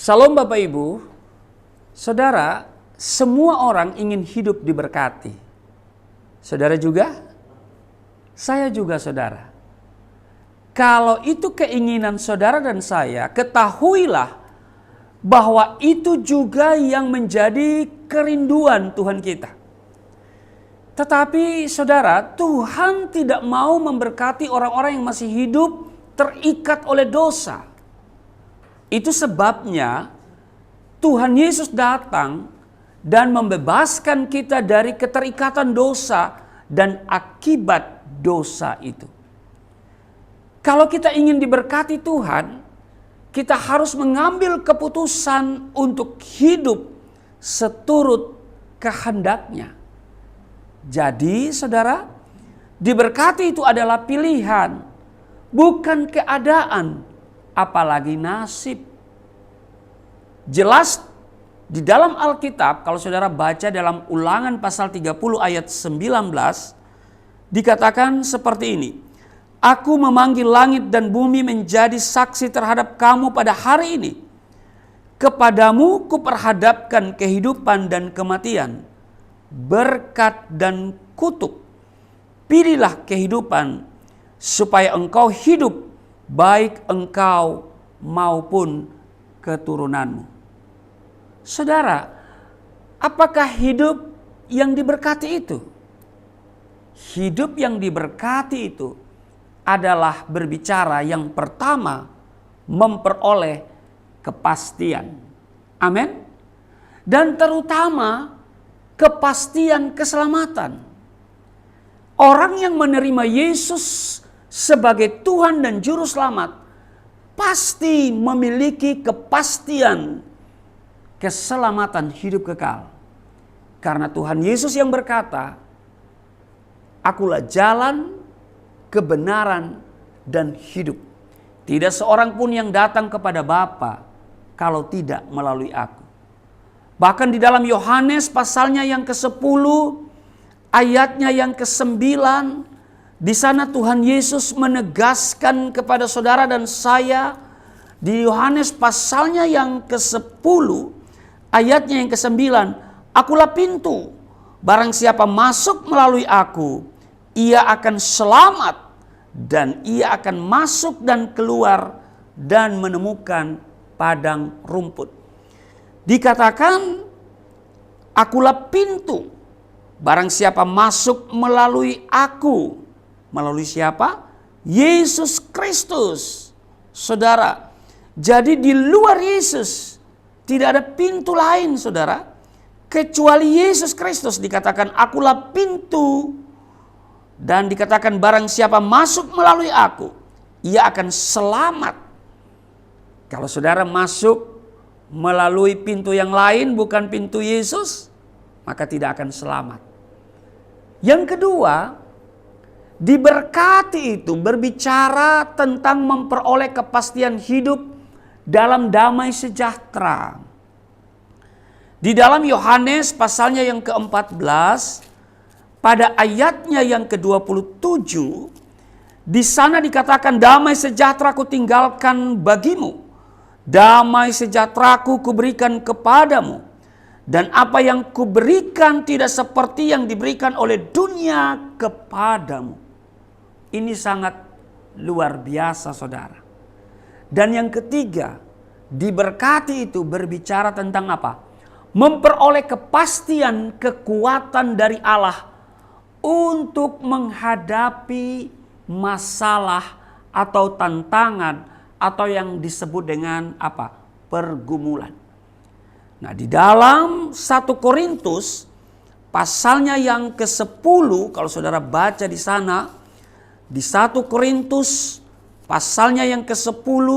Salam Bapak Ibu, Saudara, semua orang ingin hidup diberkati. Saudara juga? Saya juga saudara. Kalau itu keinginan saudara dan saya, ketahuilah bahwa itu juga yang menjadi kerinduan Tuhan kita. Tetapi saudara, Tuhan tidak mau memberkati orang-orang yang masih hidup terikat oleh dosa. Itu sebabnya Tuhan Yesus datang dan membebaskan kita dari keterikatan dosa dan akibat dosa itu. Kalau kita ingin diberkati Tuhan, kita harus mengambil keputusan untuk hidup seturut kehendaknya. Jadi saudara, diberkati itu adalah pilihan, bukan keadaan, apalagi nasib. Jelas di dalam Alkitab, kalau saudara baca dalam Ulangan pasal 30 ayat 19, dikatakan seperti ini. Aku memanggil langit dan bumi menjadi saksi terhadap kamu pada hari ini. Kepadamu kuperhadapkan kehidupan dan kematian, berkat dan kutuk. Pilihlah kehidupan supaya engkau hidup, baik engkau maupun keturunanmu. Saudara, apakah hidup yang diberkati itu? Hidup yang diberkati itu adalah berbicara yang pertama memperoleh kepastian. Amin. Dan terutama kepastian keselamatan. Orang yang menerima Yesus sebagai Tuhan dan Juru Selamat pasti memiliki kepastian keselamatan hidup kekal. Karena Tuhan Yesus yang berkata, "Akulah jalan, kebenaran, dan hidup. Tidak seorang pun yang datang kepada Bapa kalau tidak melalui aku." Bahkan di dalam Yohanes pasalnya yang ke-10, ayatnya yang ke-9, di sana Tuhan Yesus menegaskan kepada saudara dan saya, di Yohanes pasalnya yang ke-10, ayatnya yang ke-9, "Akulah pintu, barang siapa masuk melalui aku, ia akan selamat, dan ia akan masuk dan keluar dan menemukan padang rumput." Dikatakan, "Akulah pintu, barang siapa masuk melalui aku." Melalui siapa? Yesus Kristus. Saudara, jadi di luar Yesus tidak ada pintu lain saudara, kecuali Yesus Kristus. Dikatakan, "Akulah pintu." Dan dikatakan, barang siapa masuk melalui aku, ia akan selamat. Kalau saudara masuk melalui pintu yang lain, bukan pintu Yesus, maka tidak akan selamat. Yang kedua, diberkati itu berbicara tentang memperoleh kepastian hidup dalam damai sejahtera. Di dalam Yohanes pasalnya yang ke-14, pada ayatnya yang ke-27, di sana dikatakan, "Damai sejahtera ku tinggalkan bagimu, damai sejahtera-Ku kuberikan kepadamu, dan apa yang kuberikan tidak seperti yang diberikan oleh dunia kepadamu." Ini sangat luar biasa saudara. Dan yang ketiga, diberkati itu berbicara tentang apa? Memperoleh kepastian kekuatan dari Allah untuk menghadapi masalah atau tantangan atau yang disebut dengan apa? Pergumulan. Nah, di dalam 1 Korintus pasalnya yang ke-10, kalau saudara baca di sana, di 1 Korintus pasalnya yang ke-10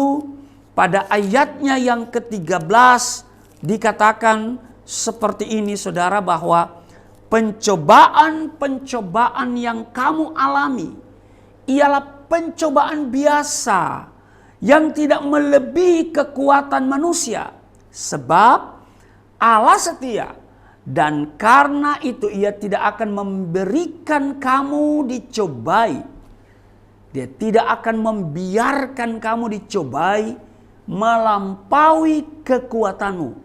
pada ayatnya yang ke-13 dikatakan seperti ini saudara, bahwa pencobaan-pencobaan yang kamu alami ialah pencobaan biasa yang tidak melebihi kekuatan manusia, sebab Allah setia, dan karena itu Ia tidak akan memberikan kamu dicobai. Dia tidak akan membiarkan kamu dicobai melampaui kekuatanmu.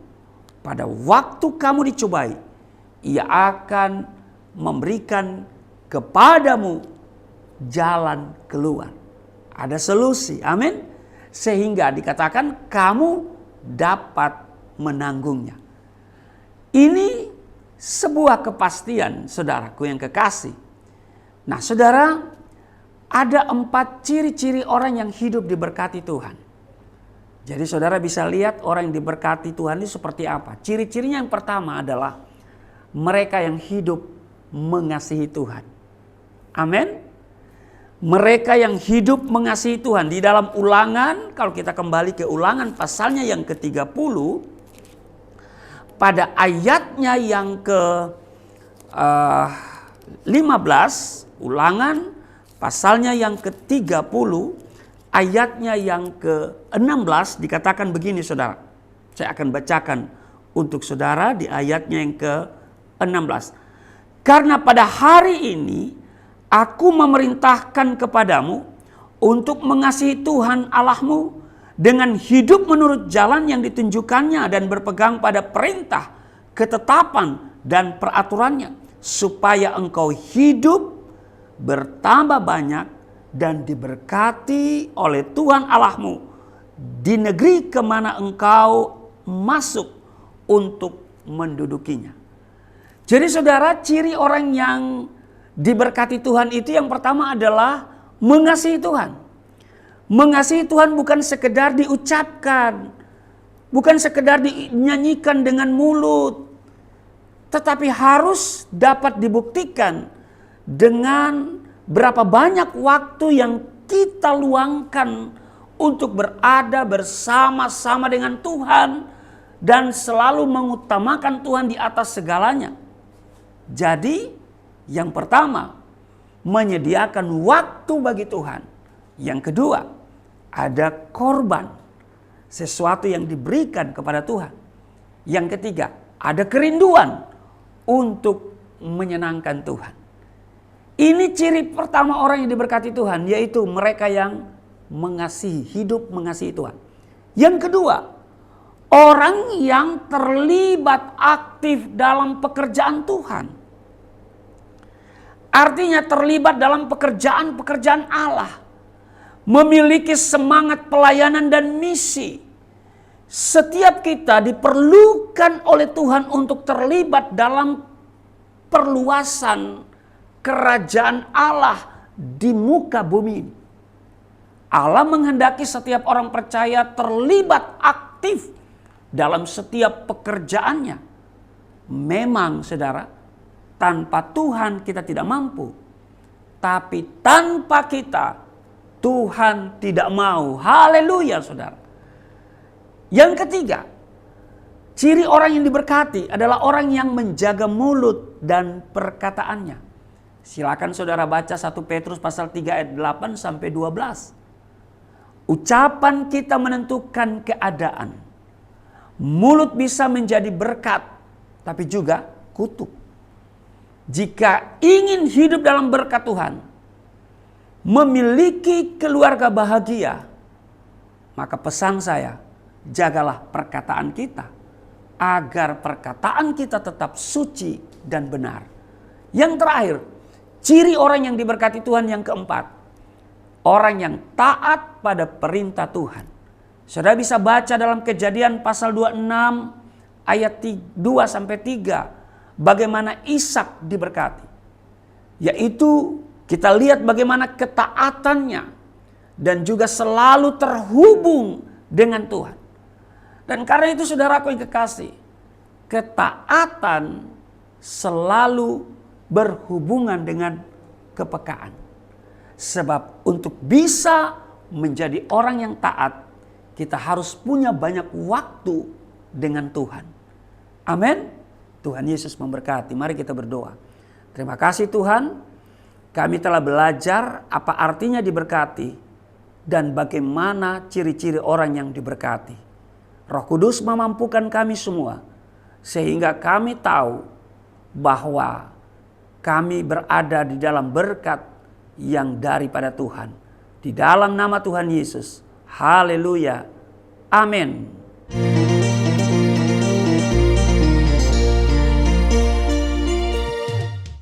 Pada waktu kamu dicobai, Ia akan memberikan kepadamu jalan keluar. Ada solusi, amin. Sehingga dikatakan kamu dapat menanggungnya. Ini sebuah kepastian, saudaraku yang kekasih. Nah, saudara, ada 4 ciri-ciri orang yang hidup diberkati Tuhan. Jadi saudara bisa lihat orang yang diberkati Tuhan ini seperti apa. Ciri-cirinya yang pertama adalah mereka yang hidup mengasihi Tuhan. Amin. Mereka yang hidup mengasihi Tuhan. Di dalam Ulangan, kalau kita kembali ke Ulangan pasalnya yang ke-30, pada ayatnya yang ke-15, Ulangan pasalnya yang ke-30, ayatnya yang ke-16 dikatakan begini, saudara. Saya akan bacakan untuk saudara di ayatnya yang ke-16. Karena pada hari ini aku memerintahkan kepadamu untuk mengasihi Tuhan Allahmu dengan hidup menurut jalan yang ditunjukkannya dan berpegang pada perintah, ketetapan dan peraturannya, supaya engkau hidup bertambah banyak dan diberkati oleh Tuhan Allahmu di negeri kemana engkau masuk untuk mendudukinya. Jadi saudara, ciri orang yang diberkati Tuhan itu yang pertama adalah mengasihi Tuhan. Mengasihi Tuhan bukan sekedar diucapkan, bukan sekedar dinyanyikan dengan mulut, tetapi harus dapat dibuktikan dengan berapa banyak waktu yang kita luangkan untuk berada bersama-sama dengan Tuhan dan selalu mengutamakan Tuhan di atas segalanya. Jadi yang pertama, menyediakan waktu bagi Tuhan. Yang kedua, ada korban, sesuatu yang diberikan kepada Tuhan. Yang ketiga, ada kerinduan untuk menyenangkan Tuhan. Ini ciri pertama orang yang diberkati Tuhan, yaitu mereka yang mengasihi, hidup mengasihi Tuhan. Yang kedua, orang yang terlibat aktif dalam pekerjaan Tuhan. Artinya terlibat dalam pekerjaan-pekerjaan Allah. Memiliki semangat pelayanan dan misi. Setiap kita diperlukan oleh Tuhan untuk terlibat dalam perluasan kerajaan Allah di muka bumi ini. Allah menghendaki setiap orang percaya terlibat aktif dalam setiap pekerjaannya. Memang saudara, tanpa Tuhan kita tidak mampu. Tapi tanpa kita, Tuhan tidak mau. Haleluya saudara. Yang ketiga, ciri orang yang diberkati adalah orang yang menjaga mulut dan perkataannya. Silakan saudara baca 1 Petrus pasal 3 ayat 8 sampai 12. Ucapan kita menentukan keadaan. Mulut bisa menjadi berkat, tapi juga kutuk. Jika ingin hidup dalam berkat Tuhan, memiliki keluarga bahagia, maka pesan saya, jagalah perkataan kita, agar perkataan kita tetap suci dan benar. Yang terakhir, ciri orang yang diberkati Tuhan yang keempat, orang yang taat pada perintah Tuhan. Saudara bisa baca dalam Kejadian pasal 26 ayat 2-3 bagaimana Ishak diberkati. Yaitu kita lihat bagaimana ketaatannya dan juga selalu terhubung dengan Tuhan. Dan karena itu saudaraku yang kekasih, ketaatan selalu berhubungan dengan kepekaan. Sebab untuk bisa menjadi orang yang taat, kita harus punya banyak waktu dengan Tuhan. Amin. Tuhan Yesus memberkati. Mari kita berdoa. Terima kasih Tuhan, kami telah belajar apa artinya diberkati dan bagaimana ciri-ciri orang yang diberkati. Roh Kudus memampukan kami semua sehingga kami tahu bahwa kami berada di dalam berkat yang daripada Tuhan. Di dalam nama Tuhan Yesus. Haleluya. Amin.